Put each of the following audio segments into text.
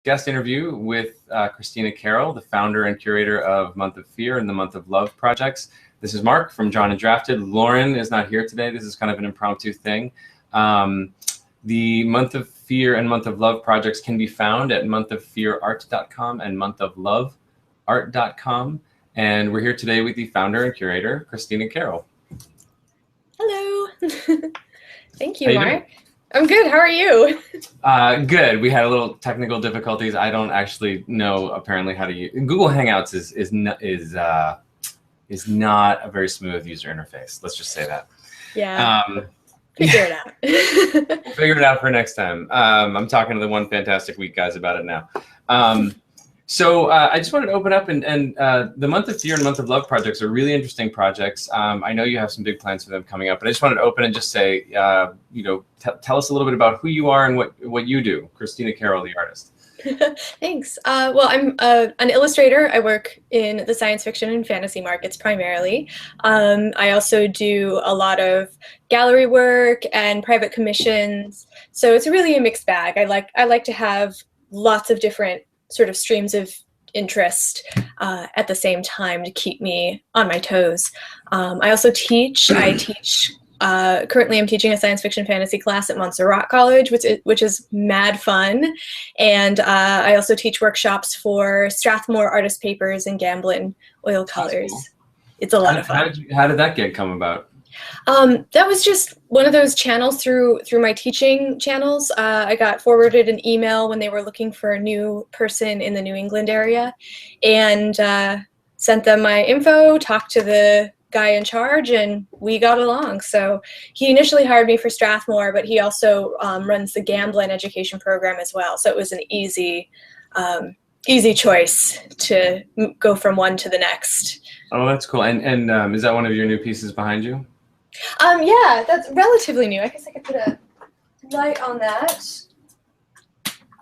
guest interview with Kristina Carroll, the founder and curator of Month of Fear and the Month of Love projects. This is Mark from Drawn and Drafted. Lauren is not here today. This is kind of an impromptu thing. The Month of Fear and Month of Love projects can be found at monthoffearart.com and monthoffloveart.com. And we're here today with the founder and curator, Kristina Carroll. Hello. Thank you, Mark. I'm good. How are you? Good. We had a little technical difficulties. I don't actually know apparently how to use Google Hangouts is not a very smooth user interface. Let's just say that. Yeah. Figure it out. We'll figure it out for next time. I'm talking to the One Fantastic Week guys about it now. So I just wanted to open up and the Month of Fear and Month of Love projects are really interesting projects. I know you have some big plans for them coming up, but I just wanted to open and just say, tell us a little bit about who you are and what you do. Kristina Carroll, the artist. Thanks. Well, I'm an illustrator. I work in the science fiction and fantasy markets primarily. I also do a lot of gallery work and private commissions. So it's really a mixed bag. I like to have lots of different sort of streams of interest at the same time to keep me on my toes. I also teach. Currently I'm teaching a science fiction fantasy class at Montserrat College, which is mad fun. And I also teach workshops for Strathmore Artist Papers and Gamblin Oil Colors. Cool. It's a lot of fun. How did that gig come about? That was just one of those channels through my teaching channels. I got forwarded an email when they were looking for a new person in the New England area, and sent them my info, talked to the guy in charge, and we got along. So he initially hired me for Strathmore, but he also runs the Gamblin education program as well. So it was an easy choice to go from one to the next. Oh, that's cool. And is that one of your new pieces behind you? Yeah, that's relatively new. I guess I could put a light on that.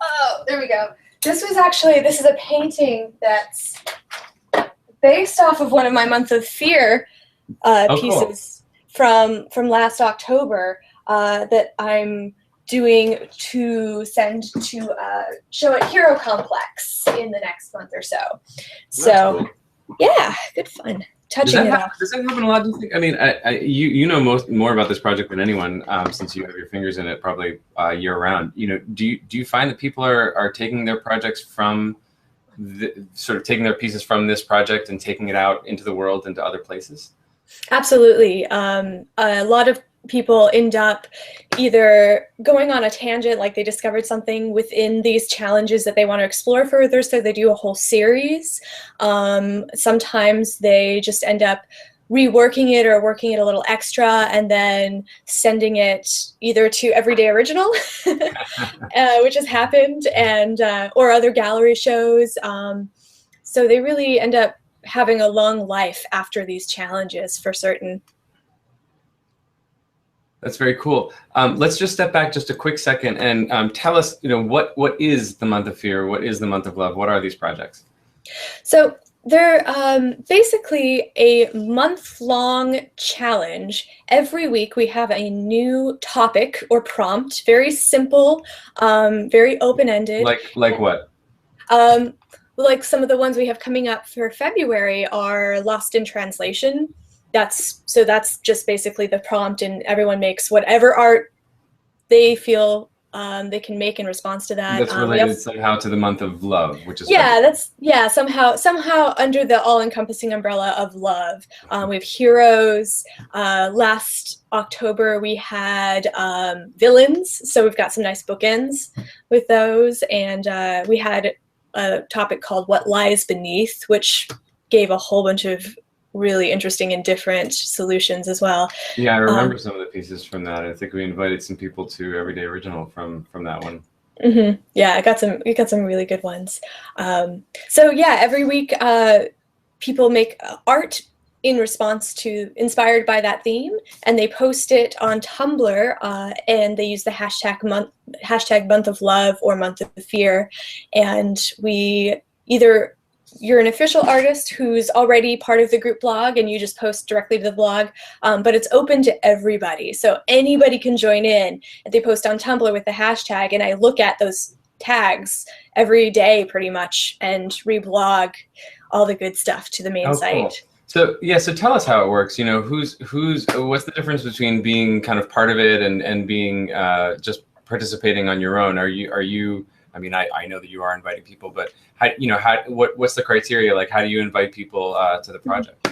Oh, there we go. This is a painting that's based off of one of my Month of Fear pieces cool. from last October that I'm doing to send to show at Hero Complex in the next month or so. So, cool. Yeah, good fun. Touching it up. Does that happen a lot? Do you think? I mean, you know more about this project than anyone, since you have your fingers in it probably year round. Do you find that people are taking their projects from taking their pieces from this project and taking it out into the world, into other places? Absolutely. A lot of people end up either going on a tangent, like they discovered something within these challenges that they want to explore further, so they do a whole series. Sometimes they just end up reworking it or working it a little extra and then sending it either to Everyday Original, which has happened, and or other gallery shows. So they really end up having a long life after these challenges for certain. That's very cool. Let's just step back just a quick second and tell us, what is the Month of Fear? What is the Month of Love? What are these projects? So they're basically a month-long challenge. Every week we have a new topic or prompt, very simple, very open-ended. Like what? Like some of the ones we have coming up for February are Lost in Translation. That's just basically the prompt, and everyone makes whatever art they feel they can make in response to that. That's related somehow to the Month of Love, which is somehow under the all-encompassing umbrella of love. We have heroes. Last October we had villains, so we've got some nice bookends with those, and we had a topic called What Lies Beneath, which gave a whole bunch of really interesting and different solutions as well. Yeah, I remember some of the pieces from that. I think we invited some people to Everyday Original from that one. Mm-hmm. Yeah, we got some really good ones. So yeah, every week people make art in response to, inspired by that theme, and they post it on Tumblr, and they use the hashtag Month of Love or Month of Fear, and we either you're an official artist who's already part of the group blog and you just post directly to the blog, but it's open to everybody. So anybody can join in. And they post on Tumblr with the hashtag, and I look at those tags every day pretty much and reblog all the good stuff to the main site. Cool. So yeah, so tell us how it works. You know, what's the difference between being kind of part of it and being just participating on your own? Are you? I mean, I know that you are inviting people, but what's the criteria? Like, how do you invite people to the project?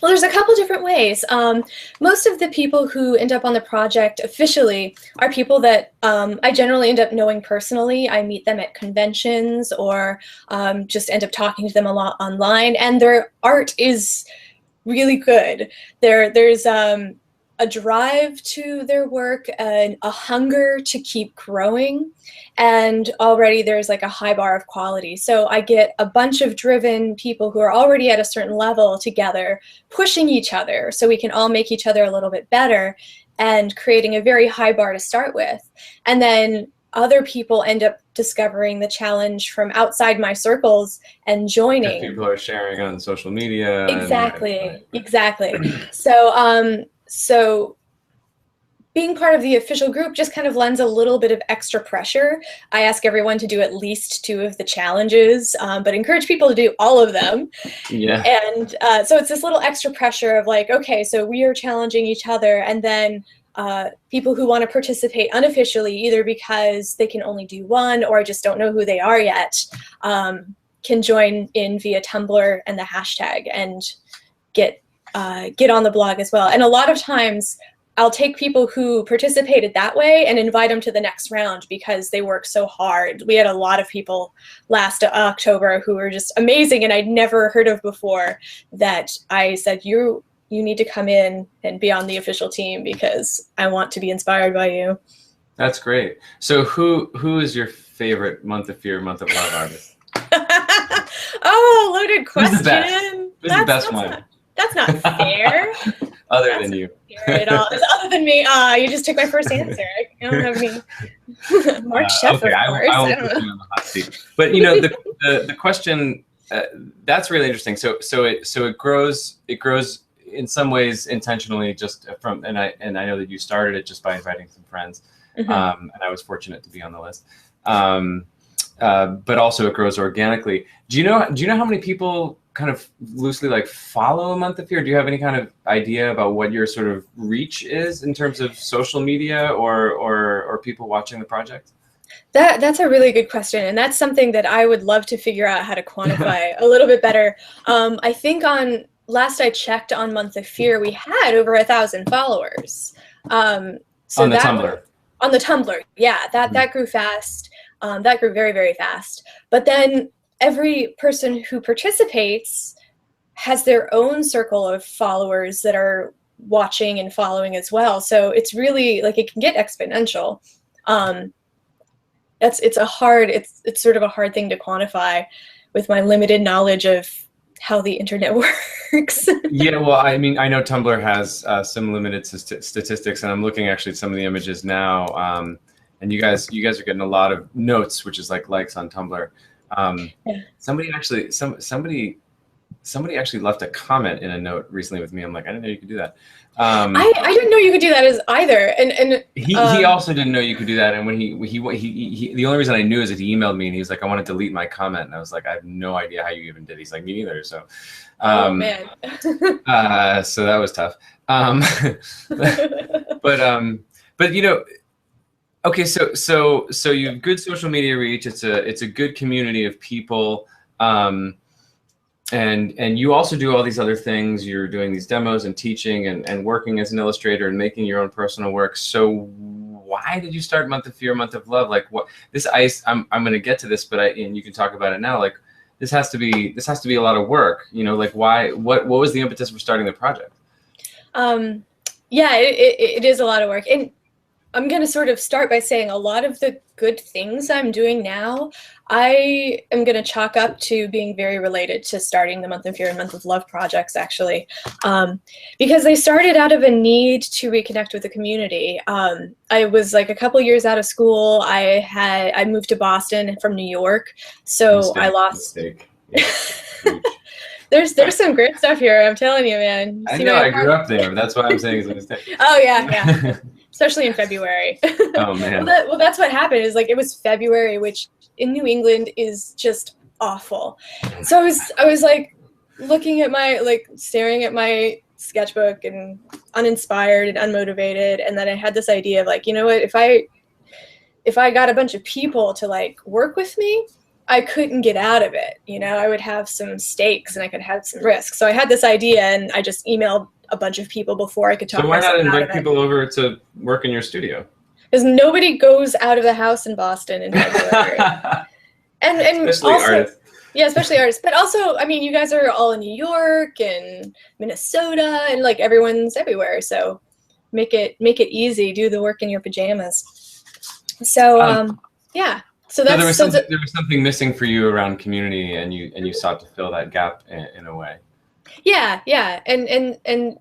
Well, there's a couple different ways. Most of the people who end up on the project officially are people that I generally end up knowing personally. I meet them at conventions or just end up talking to them a lot online, and their art is really good. There's a drive to their work and a hunger to keep growing, and already there's like a high bar of quality. So I get a bunch of driven people who are already at a certain level together, pushing each other so we can all make each other a little bit better and creating a very high bar to start with. And then other people end up discovering the challenge from outside my circles and joining. People are sharing on social media. Exactly. So being part of the official group just kind of lends a little bit of extra pressure. I ask everyone to do at least 2 of the challenges, but encourage people to do all of them. Yeah. And so it's this little extra pressure of like, okay, so we are challenging each other, and then people who want to participate unofficially, either because they can only do one or just don't know who they are yet, can join in via Tumblr and the hashtag and get on the blog as well. And a lot of times I'll take people who participated that way and invite them to the next round because they work so hard. We had a lot of people last October who were just amazing and I'd never heard of before, that I said, you need to come in and be on the official team because I want to be inspired by you. That's great. So who is your favorite Month of Fear, Month of Love artist? Oh, loaded question. Who's the best one? That's not fair. Other than you. At all. Other than me. You just took my first answer. I don't have any. Mark Chef, okay, of course. I won't put you on the hot seat. But you know, the question that's really interesting. So it grows in some ways intentionally, just from and I know that you started it just by inviting some friends, and I was fortunate to be on the list. But also it grows organically. Do you know how many people kind of loosely like follow A Month of Fear? Do you have any kind of idea about what your sort of reach is in terms of social media or people watching the project? That's a really good question, and that's something that I would love to figure out how to quantify a little bit better. I think last I checked on Month of Fear, we had over 1,000 followers. So on the Tumblr. On the Tumblr, yeah, that grew fast. That grew very, very fast. But then every person who participates has their own circle of followers that are watching and following as well. So it's really like it can get exponential. It's sort of a hard thing to quantify with my limited knowledge of how the internet works. Yeah, well, I mean, I know Tumblr has some limited statistics, and I'm looking actually at some of the images now. And you guys are getting a lot of notes, which is like likes on Tumblr. Yeah. Somebody actually left a comment in a note recently with me. I'm like, I didn't know you could do that. I didn't know you could do that either. And he also didn't know you could do that. And when he the only reason I knew is that he emailed me and he was like, I want to delete my comment. And I was like, I have no idea how you even did. He's like, me neither. So, oh man. So that was tough. But you know, okay, so you have good social media reach. It's a good community of people, and you also do all these other things. You're doing these demos and teaching and working as an illustrator and making your own personal work. So why did you start Month of Fear, Month of Love? Like what this I'm going to get to this, but and you can talk about it now. Like this has to be a lot of work. You know, like why? What was the impetus for starting the project? Yeah, it is a lot of work. And I'm going to sort of start by saying a lot of the good things I'm doing now, I am going to chalk up to being very related to starting the Month of Fear and Month of Love projects, actually, because they started out of a need to reconnect with the community. I was like a couple years out of school. I moved to Boston from New York, so I lost. Yeah. There's some great stuff here. I'm telling you, man. I know. I grew up there. That's why I'm saying it's a mistake. Oh yeah. especially in February. Oh man. Well, that's what happened. Is like it was February, which in New England is just awful. So I was like looking at staring at my sketchbook and uninspired and unmotivated, and then I had this idea of like, you know what, if I got a bunch of people to like work with me, I couldn't get out of it. You know, I would have some stakes and I could have some risks. So I had this idea and I just emailed a bunch of people before I could talk. So why not invite people over to work in your studio? Because nobody goes out of the house in Boston in February. and especially also, artists. Yeah, especially artists. But also, I mean, you guys are all in New York and Minnesota, and like everyone's everywhere. So make it easy. Do the work in your pajamas. So yeah. So that's there was something missing for you around community, and you sought to fill that gap in a way. Yeah, and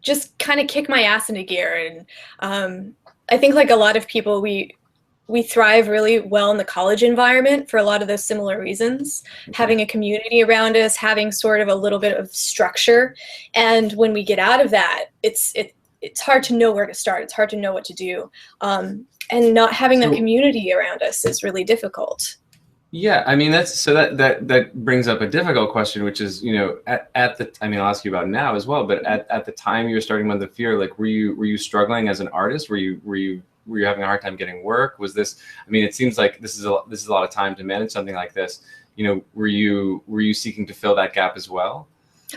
just kind of kick my ass into gear. And I think like a lot of people, we thrive really well in the college environment for a lot of those similar reasons. Okay. Having a community around us, having sort of a little bit of structure, and when we get out of that, it's hard to know where to start. It's hard to know what to do, and not having that community around us is really difficult. Yeah, I mean that brings up a difficult question, which is, you know, at the, I mean, I'll ask you about it now as well, but at the time you were starting Month of Fear, like were you struggling as an artist? Were you having a hard time getting work? Was this, I mean, it seems like this is a lot of time to manage something like this. You know, were you seeking to fill that gap as well?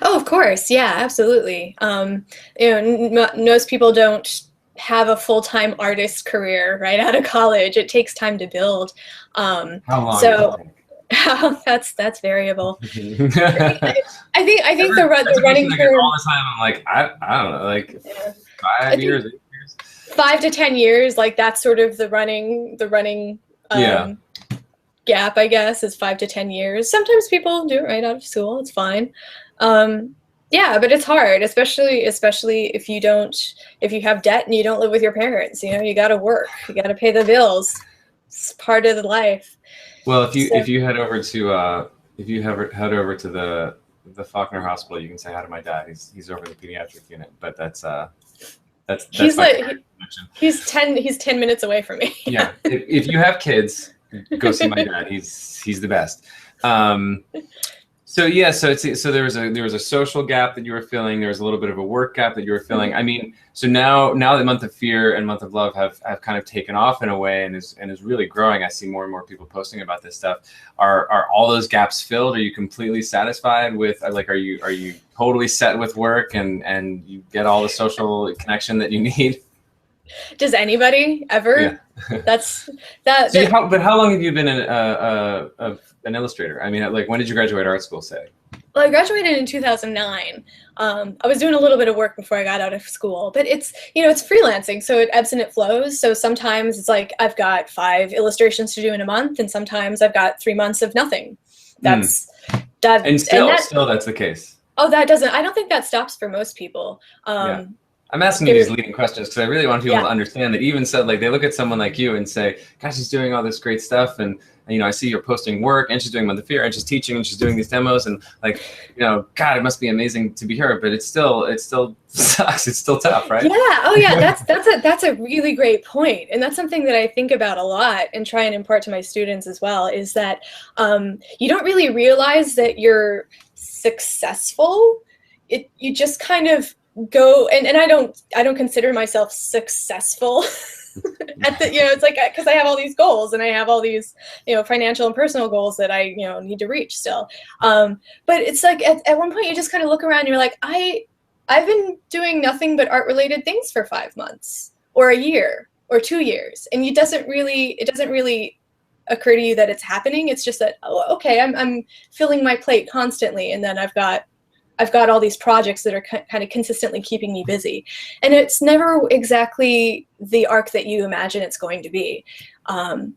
Oh, of course, yeah, absolutely. You know, most people don't have a full-time artist career right out of college. It takes time to build. How long? So that's variable. I think the running term all the time. I'm like, I don't know, like 5 years, 8 years, 5 to 10 years. Like that's sort of the running gap, I guess, is 5 to 10 years. Sometimes people do it right out of school. It's fine. Yeah, but it's hard, especially if you have debt and you don't live with your parents. You know, you got to work, you got to pay the bills. It's part of the life. Well, if you head over to the Faulkner Hospital, you can say hi to my dad. He's over the pediatric unit, but that's he's 10 minutes away from me. Yeah, if you have kids, go see my dad. He's the best. So yeah, so there was a social gap that you were feeling. There was a little bit of a work gap that you were feeling. Mm-hmm. I mean, so now that Month of Fear and Month of Love have kind of taken off in a way and is really growing. I see more and more people posting about this stuff. Are all those gaps filled? Are you completely satisfied with, like, are you totally set with work and you get all the social connection that you need? Does anybody ever? Yeah. But how long have you been an illustrator? I mean, like, when did you graduate art school, say? Well, I graduated in 2009. I was doing a little bit of work before I got out of school, but it's freelancing, so it ebbs and it flows. So sometimes it's like I've got 5 illustrations to do in a month, and sometimes I've got 3 months of nothing. That's that. And still that's the case. Oh, I don't think that stops for most people. Yeah. I'm asking you these leading questions because I really want people to understand that even so, like, they look at someone like you and say, gosh, she's doing all this great stuff. And you know, I see you're posting work and she's doing Month of Fear and she's teaching and she's doing these demos. And like, you know, God, it must be amazing to be her, but it still sucks. It's still tough, right? Yeah. Oh yeah. That's a really great point. And that's something that I think about a lot and try and impart to my students as well, is that you don't really realize that you're successful. You just kind of go, and I don't consider myself successful at the, it's like, because I have all these goals and I have all these, financial and personal goals that I, need to reach still. But it's like at one point you just kind of look around and you're like, I've been doing nothing but art related things for 5 months or a year or 2 years. And it doesn't really occur to you that it's happening. It's just that, oh, okay, I'm filling my plate constantly. And then I've got all these projects that are kind of consistently keeping me busy. And it's never exactly the arc that you imagine it's going to be. And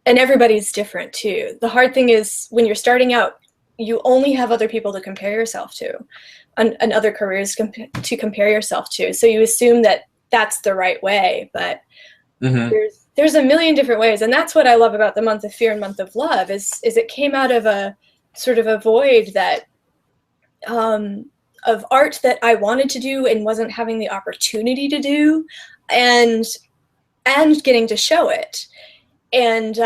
everybody's different too. The hard thing is when you're starting out, you only have other people to compare yourself to and other careers to compare yourself to. So you assume that that's the right way, but there's a million different ways. And that's what I love about the Month of Fear and Month of Love is it came out of a sort of a void that of art that I wanted to do and wasn't having the opportunity to do. and getting to show it. And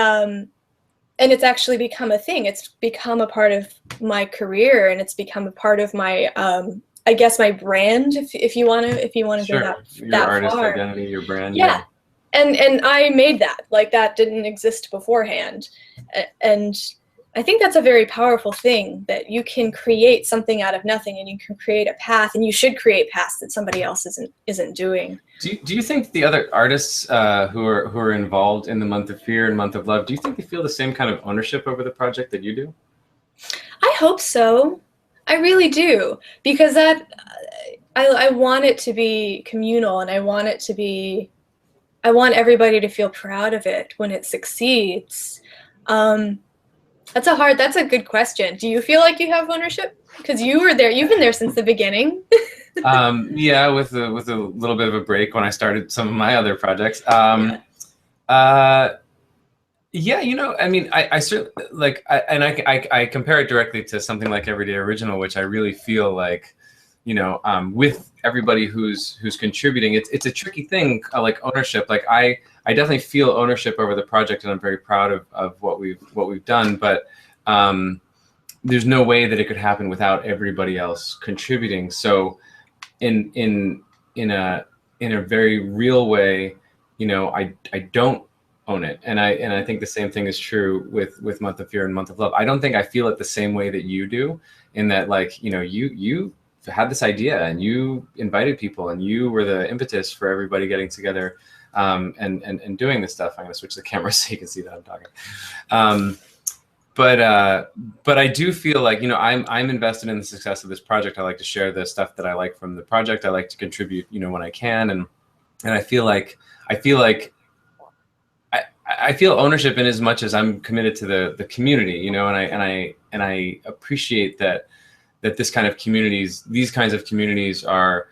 it's actually become a thing. It's become a part of my career, and it's become a part of my, I guess, my brand, if you want to Sure. go Your that artist far. identity, your brand. Yeah. And I made that. Like, that didn't exist beforehand. And I think that's a very powerful thing, that you can create something out of nothing, and you can create a path, and you should create paths that somebody else isn't doing. Do you think the other artists who are involved in the Month of Fear and Month of Love, do you think they feel the same kind of ownership over the project that you do? I hope so. I really do, because I want it to be communal, and I want everybody to feel proud of it when it succeeds. That's a good question. Do you feel like you have ownership? Because you were there, you've been there since the beginning. Yeah, with a little bit of a break when I started some of my other projects. Yeah, you know, I mean, I certainly like, I compare it directly to something like Everyday Original, which I really feel like, you know, with everybody who's contributing, it's a tricky thing, like ownership. Like I definitely feel ownership over the project, and I'm very proud of what we've done. But there's no way that it could happen without everybody else contributing. So in a very real way, you know, I don't own it, and I think the same thing is true with Month of Fear and Month of Love. I don't think I feel it the same way that you do, in that, like, you know, you had this idea, and you invited people, and you were the impetus for everybody getting together and doing this stuff. I'm gonna switch the camera so you can see that I'm talking. But I do feel like, you know, I'm invested in the success of this project. I like to share the stuff that I like from the project. I like to contribute, you know, when I can, and I feel ownership in as much as I'm committed to the community, you know, and I appreciate that this kind of communities, these kinds of communities are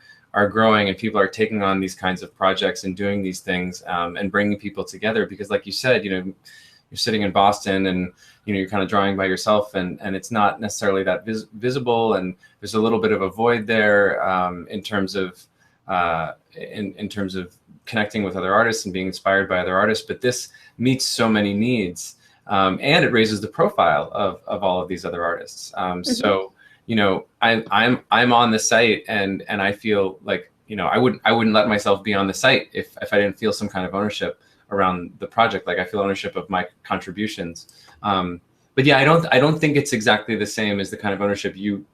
growing, and people are taking on these kinds of projects and doing these things, and bringing people together. Because, like you said, you know, you're sitting in Boston, and, you know, you're kind of drawing by yourself, and it's not necessarily that visible, and there's a little bit of a void there, in terms of in terms of connecting with other artists and being inspired by other artists. But this meets so many needs, and it raises the profile of all of these other artists. So, you know, I'm on the site, and I feel like, you know, I wouldn't let myself be on the site if I didn't feel some kind of ownership around the project. Like, I feel ownership of my contributions. But yeah, I don't think it's exactly the same as the kind of ownership you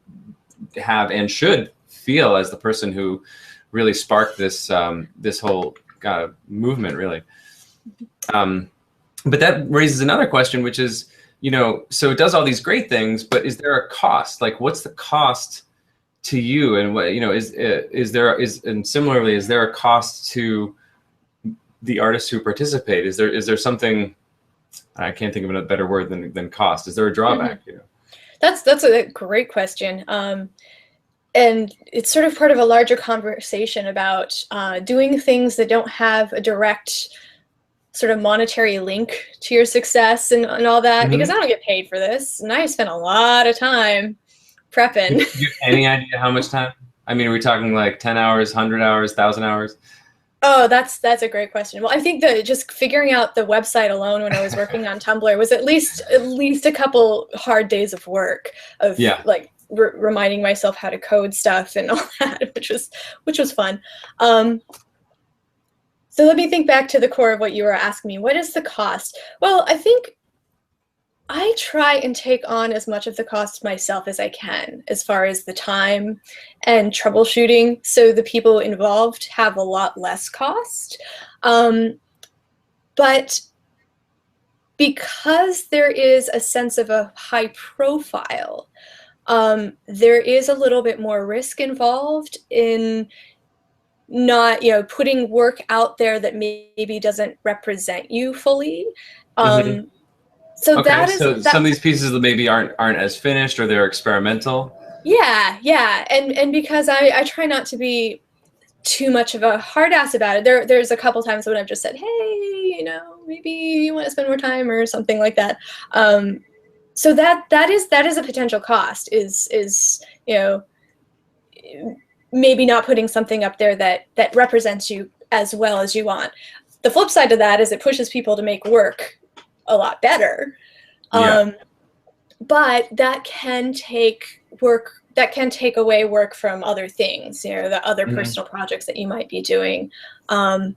have and should feel as the person who really sparked this this whole movement, really. But that raises another question, which is, you know, so it does all these great things, but is there a cost? Like, what's the cost to you? And what, you know, and similarly, is there a cost to the artists who participate? Is there something, I can't think of a better word than cost. Is there a drawback? You know? That's a great question. And it's sort of part of a larger conversation about doing things that don't have a direct sort of monetary link to your success and all that, because I don't get paid for this, and I spent a lot of time prepping. Do you have any idea how much time? I mean, are we talking like 10 hours, 100 hours, 1,000 hours? Oh, that's a great question. Well, I think that just figuring out the website alone when I was working on Tumblr was at least a couple hard days of work of like reminding myself how to code stuff and all that, which was fun. So let me think back to the core of what you were asking me. What is the cost? Well, I think I try and take on as much of the cost myself as I can, as far as the time and troubleshooting, so the people involved have a lot less cost. But because there is a sense of a high profile, there is a little bit more risk involved in not, you know, putting work out there that maybe doesn't represent you fully. So okay, that is, so some of these pieces maybe aren't as finished, or they're experimental. Yeah, and because I try not to be too much of a hard ass about it. There's a couple times when I've just said, hey, you know, maybe you want to spend more time or something like that. So that is a potential cost, is, you know, maybe not putting something up there that represents you as well as you want. The flip side to that is it pushes people to make work a lot better. Yeah. But that can take away work from other things, you know, the other personal projects that you might be doing. I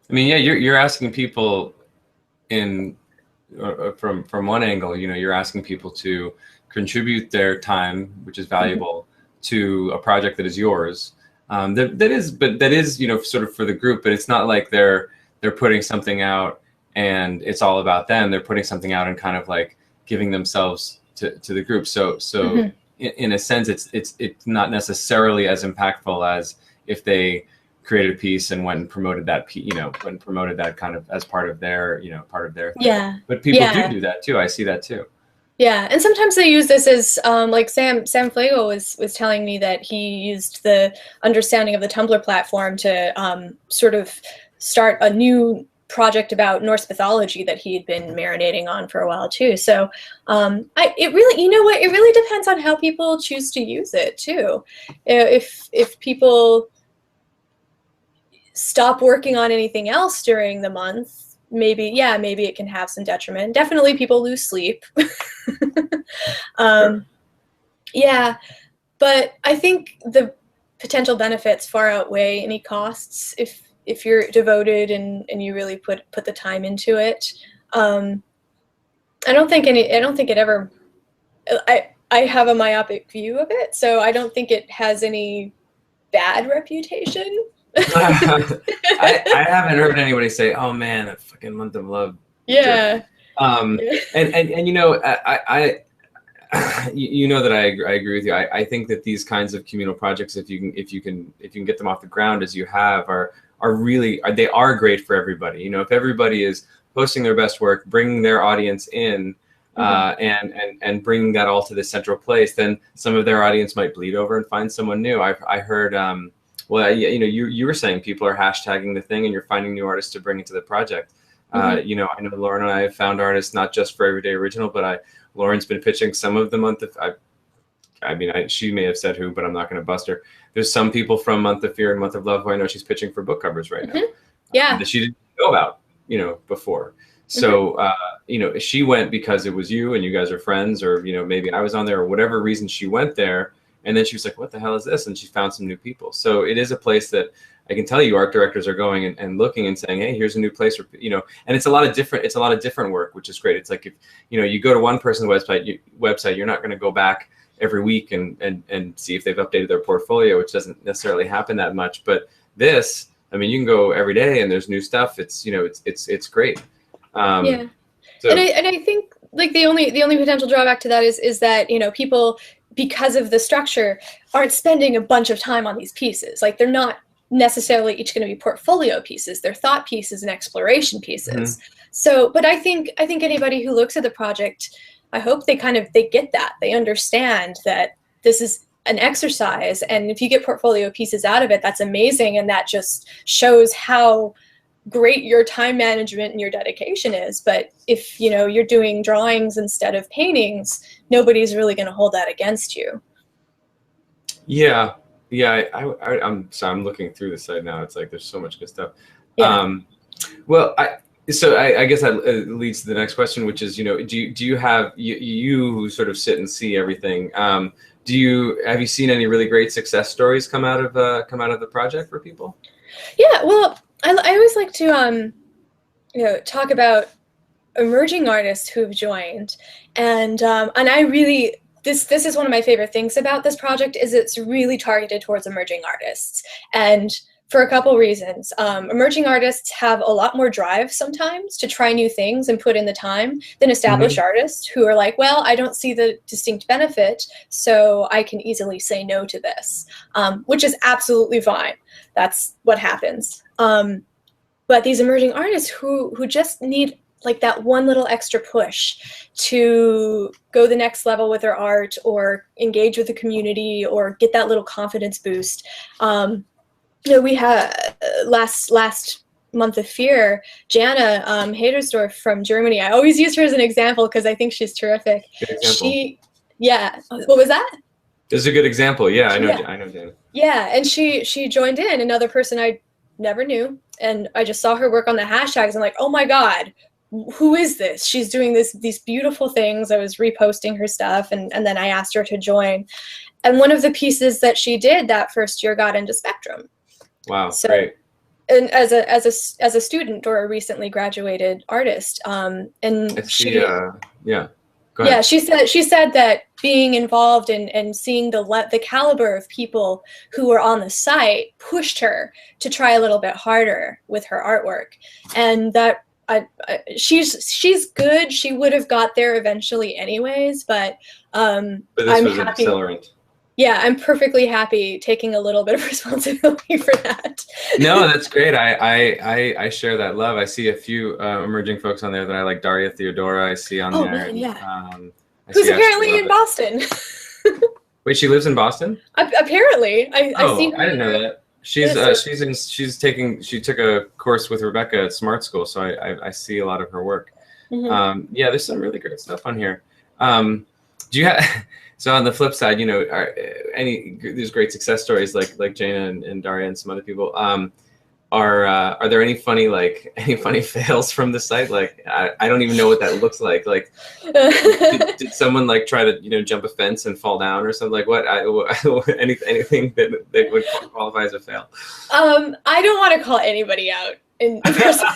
mean, yeah, you're asking people from one angle, you know, you're asking people to contribute their time, which is valuable, to a project that is yours. That is, you know, sort of for the group, but it's not like they're putting something out and it's all about them. They're putting something out and kind of like giving themselves to the group. So in a sense, it's not necessarily as impactful as if they created a piece and went and promoted that piece, you know, went and promoted that kind of as part of their, you know, part of their thing. Yeah. But people do that too. I see that too. Yeah, and sometimes they use this as like Sam Flagle was telling me that he used the understanding of the Tumblr platform to sort of start a new project about Norse mythology that he had been marinating on for a while too. So it really, you know what, it really depends on how people choose to use it too. If people stop working on anything else during the month, maybe it can have some detriment. Definitely people lose sleep. Yeah, but I think the potential benefits far outweigh any costs if you're devoted and you really put the time into it. I don't think it ever, I have a myopic view of it, so I don't think it has any bad reputation. I haven't heard anybody say, "Oh man, that fucking Month of Love." Yeah. And you know, you know that I agree with you. I think that these kinds of communal projects, if you can get them off the ground as you have, are really great for everybody. You know, if everybody is posting their best work, bringing their audience in, and bringing that all to the central place, then some of their audience might bleed over and find someone new. I heard. Well, you know, you were saying people are hashtagging the thing, and you're finding new artists to bring into the project. You know, I know Lauren and I have found artists not just for Everyday Original, but Lauren's been pitching some of the month of. She may have said who, but I'm not going to bust her. There's some people from Month of Fear and Month of Love who I know she's pitching for book covers right now. Yeah, that she didn't know about, you know, before. So you know, she went because it was you and you guys are friends, or you know, maybe I was on there or whatever reason she went there. And then she was like, "What the hell is this?" And she found some new people. So it is a place that I can tell you art directors are going and looking and saying, "Hey, here's a new place," where, you know, and it's a lot of different work, which is great. It's like if, you know, you go to one person's website, you're not going to go back every week and see if they've updated their portfolio, which doesn't necessarily happen that much. But this, I mean, you can go every day and there's new stuff. It's, you know, it's great. Yeah. So, and I think like the only potential drawback to that is that, you know, people, because of the structure, aren't spending a bunch of time on these pieces. Like they're not necessarily each going to be portfolio pieces. They're thought pieces and exploration pieces. So, but I think anybody who looks at the project, I hope they get that. They understand that this is an exercise, and if you get portfolio pieces out of it, that's amazing, and that just shows how great your time management and your dedication is. But if, you know, you're doing drawings instead of paintings, nobody's really going to hold that against you. Yeah, I'm looking through the site now. It's like there's so much good stuff. Well, I guess that leads to the next question, which is, you know, do you have you who sort of sit and see everything? Have you seen any really great success stories come out of the project for people? Yeah, well, I always like to you know, talk about emerging artists who have joined, and I really, this is one of my favorite things about this project is it's really targeted towards emerging artists, and for a couple reasons. Emerging artists have a lot more drive sometimes to try new things and put in the time than established artists who are like, well, I don't see the distinct benefit, so I can easily say no to this, which is absolutely fine. That's what happens. But these emerging artists who just need like that one little extra push to go the next level with their art or engage with the community or get that little confidence boost. You know, we had last Month of Fear, Jana Hadersdorf from Germany. I always use her as an example because I think she's terrific. Good example. What was that? This is a good example. Yeah, I know Jana. Yeah, and she joined in. Another person I never knew. And I just saw her work on the hashtags. I'm like, oh my God, who is this? She's doing these beautiful things. I was reposting her stuff, and then I asked her to join. And one of the pieces that she did that first year got into Spectrum. Wow, So, great. and as a student or a recently graduated artist, and she yeah. Yeah, she said that being involved and seeing the caliber of people who were on the site pushed her to try a little bit harder with her artwork, and that she's good. She would have got there eventually anyways, but this I'm was an happy. accelerant. Yeah, I'm perfectly happy taking a little bit of responsibility for that. No, that's great. I share that love. I see a few emerging folks on there that I like. Daria Theodora, I see on there. Man, yeah. Who's apparently in Boston. Wait, she lives in Boston? Apparently, I see her. I didn't know that. She took a course with Rebecca at Smart School, so I see a lot of her work. Mm-hmm. Yeah, there's some really great stuff on here. Do you have? So on the flip side, you know, these great success stories like Jana and Daria and some other people. Are there any funny fails from the site? Like I don't even know what that looks like. Like did someone like try to, you know, jump a fence and fall down or something? Like anything that would qualify as a fail? I don't want to call anybody out in person.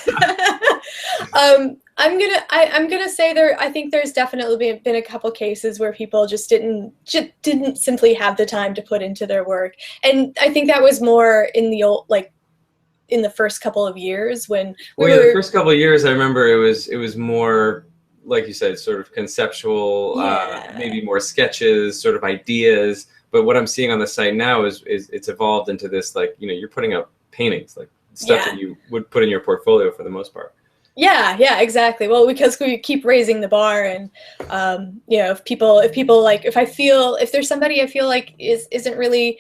I'm gonna say I think there's definitely been a couple cases where people just didn't simply have the time to put into their work, and I think that was more in the first couple of years when the first couple of years, I remember it was more, like you said, sort of conceptual, maybe more sketches, sort of ideas. But what I'm seeing on the site now is it's evolved into this, like, you know, you're putting up paintings, like stuff that you would put in your portfolio for the most part. Yeah, exactly. Well, because we keep raising the bar, and you know, if there's somebody I feel like isn't really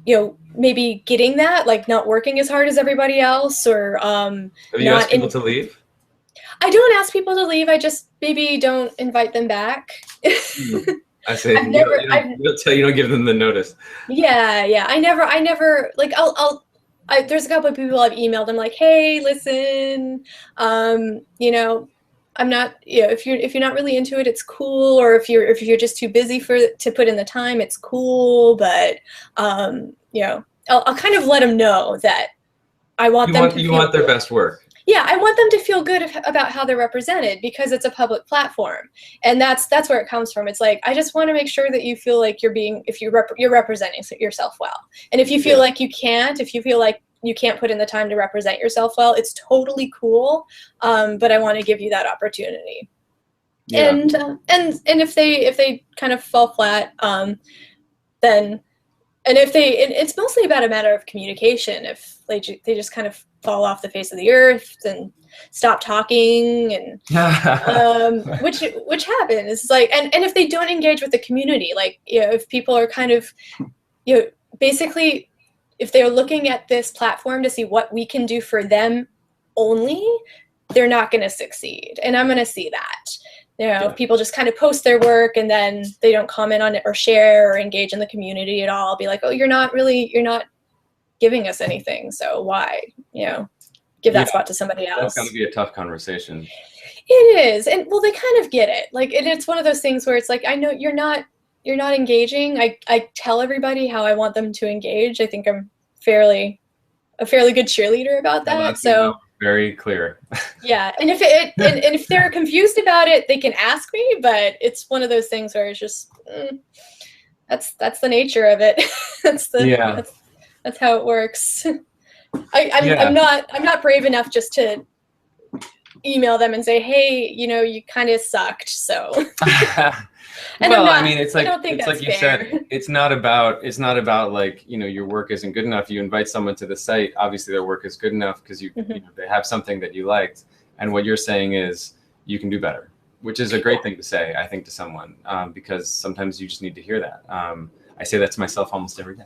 you know, maybe getting that, like not working as hard as everybody else, or have you asked people to leave? I don't ask people to leave. I just maybe don't invite them back. I say you don't give them the notice. Yeah. I never like there's a couple of people I've emailed. I'm like, hey, listen, you know, I'm not, you know, if you're not really into it, it's cool. Or if you're just too busy to put in the time, it's cool. But you know, I'll kind of let them know that I want you want their best work. Yeah, I want them to feel good about how they're represented, because it's a public platform, and that's where it comes from. It's like, I just want to make sure that you feel like you're representing yourself well. And if you feel like you can't, if you feel like you can't put in the time to represent yourself well, it's totally cool. But I want to give you that opportunity. Yeah. And if they kind of fall flat, then. And it's mostly about a matter of communication. If they just kind of fall off the face of the earth and stop talking, and which happens, it's like, and if they don't engage with the community, like, you know, if people are kind of, you know, basically, if they're looking at this platform to see what we can do for them only, they're not going to succeed. And I'm going to see that. You know, if people just kind of post their work and then they don't comment on it or share or engage in the community at all, I'll be like, oh, you're not giving us anything. So why, you know, give that spot to somebody else? That's going to be a tough conversation. It is. And well, they kind of get it. Like, and it's one of those things where it's like, I know you're not engaging. I tell everybody how I want them to engage. I think I'm a fairly good cheerleader about that. So very clear. Yeah, and if they're confused about it, they can ask me. But it's one of those things where it's just that's the nature of it. That's how it works. I'm not brave enough just to email them and say, hey, you know, you kind of sucked. So. And well, I mean, it's like you fair. said, it's not about like, you know, your work isn't good enough. You invite someone to the site, obviously their work is good enough because you know, they have something that you liked, and what you're saying is you can do better, which is a great thing to say, I think, to someone, because sometimes you just need to hear that. I say that to myself almost every day.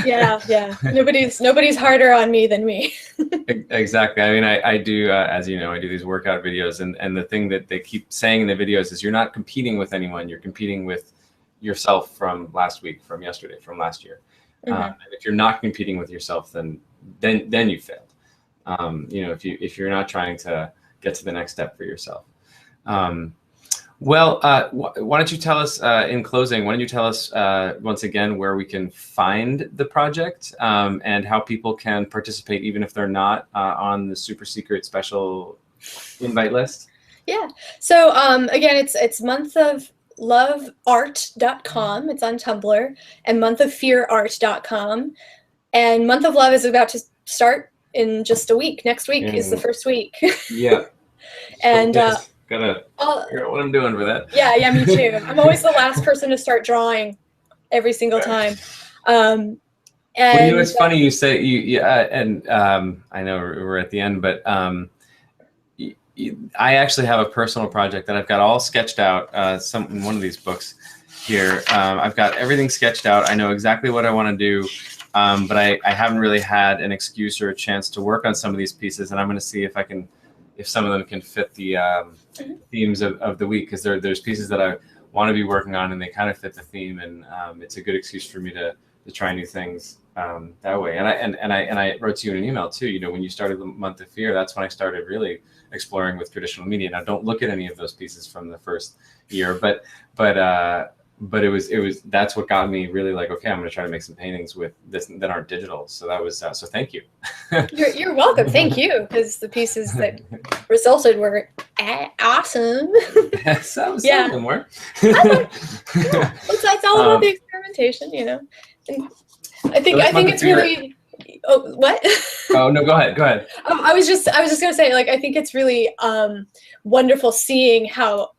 Yeah. Nobody's harder on me than me. Exactly. I mean, I do, as you know, I do these workout videos, and the thing that they keep saying in the videos is you're not competing with anyone. You're competing with yourself from last week, from yesterday, from last year. And if you're not competing with yourself, then you failed. You know, if you're not trying to get to the next step for yourself. Well, why don't you tell us in closing? Why don't you tell us once again where we can find the project and how people can participate, even if they're not on the super secret special invite list? Yeah. So again, it's monthofloveart.com. It's on Tumblr, and monthoffearart.com. And Month of Love is about to start in just a week. Next week is the first week. Yeah. And gotta figure out what I'm doing for that. Yeah, me too. I'm always the last person to start drawing every single time. And well, you know, it's funny you say and I know we're at the end, but I actually have a personal project that I've got all sketched out. In one of these books here, I've got everything sketched out. I know exactly what I want to do, but I haven't really had an excuse or a chance to work on some of these pieces, and I'm going to see if some of them can fit the themes of the week, because there's pieces that I want to be working on and they kind of fit the theme, and it's a good excuse for me to try new things that way. And I wrote to you in an email too. You know, when you started the Month of Fear, that's when I started really exploring with traditional media. Now, don't look at any of those pieces from the first year, but it was that's what got me really like, okay, I'm going to try to make some paintings with this that aren't digital. So that was so thank you. You're welcome. Thank you, because the pieces that resulted were awesome. Some of them were. It's all about the experimentation, you know. And I think it's really. Oh, what? Oh no, go ahead. I was just gonna say, like, I think it's really wonderful seeing how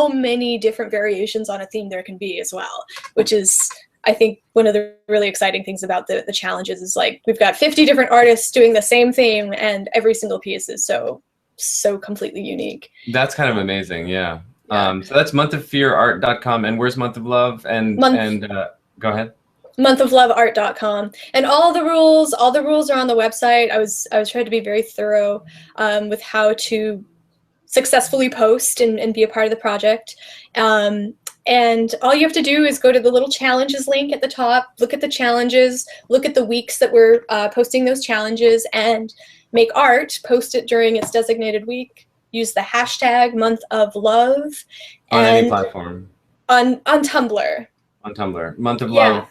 many different variations on a theme there can be as well, which is, I think, one of the really exciting things about the challenges is, like, we've got 50 different artists doing the same theme, and every single piece is so completely unique. That's kind of amazing, yeah. So that's monthoffearart.com, and where's Month of Love? And go ahead. Monthofloveart.com, and all the rules are on the website. I was trying to be very thorough with how to successfully post and be a part of the project. And all you have to do is go to the little challenges link at the top, look at the challenges, look at the weeks that we're posting those challenges, and make art, post it during its designated week. Use the hashtag Month of Love. On any platform. On Tumblr. On Tumblr. Month of Love.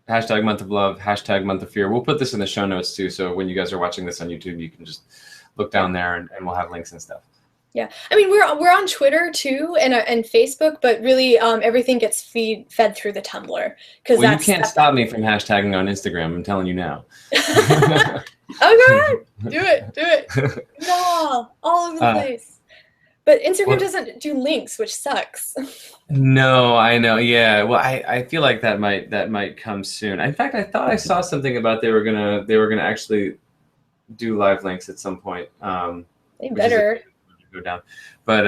Hashtag Month of Love, hashtag Month of Fear. We'll put this in the show notes too, so when you guys are watching this on YouTube, you can just look down there and we'll have links and stuff. Yeah, I mean, we're on Twitter too and Facebook, but really everything gets fed through the Tumblr. Well, you can't stop me from hashtagging on Instagram. I'm telling you now. Oh, go ahead, do it all over the place. But Instagram doesn't do links, which sucks. No, I know. Yeah. Well, I feel like that might come soon. In fact, I thought I saw something about they were gonna actually do live links at some point. They better go down. But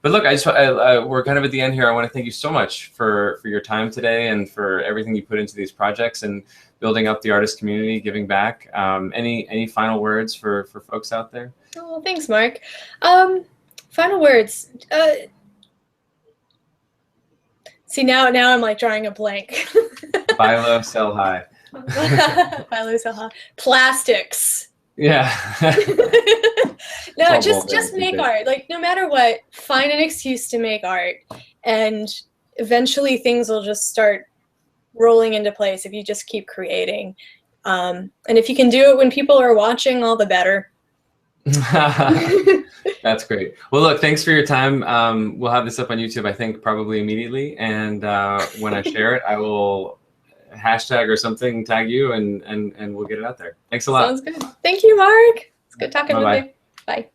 look, we're kind of at the end here. I want to thank you so much for your time today and for everything you put into these projects and building up the artist community, giving back. Any final words for folks out there? Oh, well, thanks, Mark. Final words. See, now I'm like drawing a blank. Buy low, sell high. Buy low, sell high. Plastics. Yeah. No, just make art. Like, no matter what, find an excuse to make art, and eventually things will just start rolling into place if you just keep creating. And if you can do it when people are watching, all the better. That's great. Well, look, thanks for your time. We'll have this up on YouTube, I think, probably immediately. And when I share it, I will hashtag or something, tag you, and we'll get it out there. Thanks a lot. Sounds good. Thank you, Mark. It's good talking with you. Bye.